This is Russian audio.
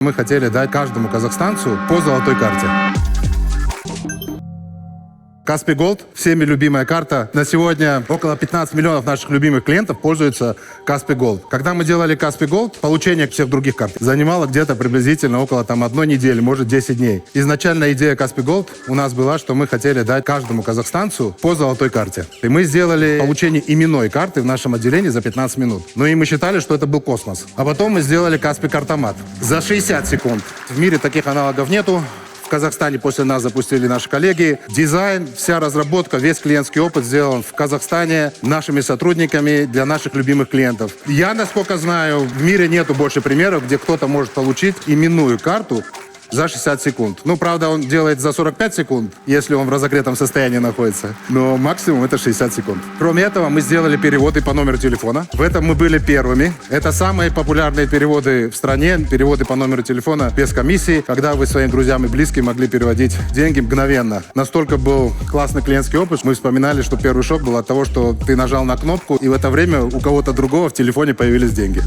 Мы хотели дать каждому казахстанцу по золотой карте. Каспий Голд, всеми любимая карта. На сегодня около 15 миллионов наших любимых клиентов пользуются Каспий Голд. Когда мы делали Каспий Голд, получение всех других карт занимало где-то приблизительно около 1 недели, может 10 дней. Изначально идея Каспий Голд у нас была, что мы хотели дать каждому казахстанцу по золотой карте. И мы сделали получение именной карты в нашем отделении за 15 минут. Ну и мы считали, что это был космос. А потом мы сделали Каспий Картомат за 60 секунд. В мире таких аналогов нету. В Казахстане после нас запустили наши коллеги. Дизайн, вся разработка, весь клиентский опыт сделан в Казахстане нашими сотрудниками для наших любимых клиентов. Я, насколько знаю, в мире нету больше примеров, где кто-то может получить именную карту за 60 секунд. Ну, правда, он делает за 45 секунд, если он в разогретом состоянии находится. Но максимум это 60 секунд. Кроме этого, мы сделали переводы по номеру телефона. В этом мы были первыми. Это самые популярные переводы в стране. Переводы по номеру телефона без комиссии, когда вы своим друзьям и близким могли переводить деньги мгновенно. Настолько был классный клиентский опыт. Мы вспоминали, что первый шок был от того, что ты нажал на кнопку, и в это время у кого-то другого в телефоне появились деньги.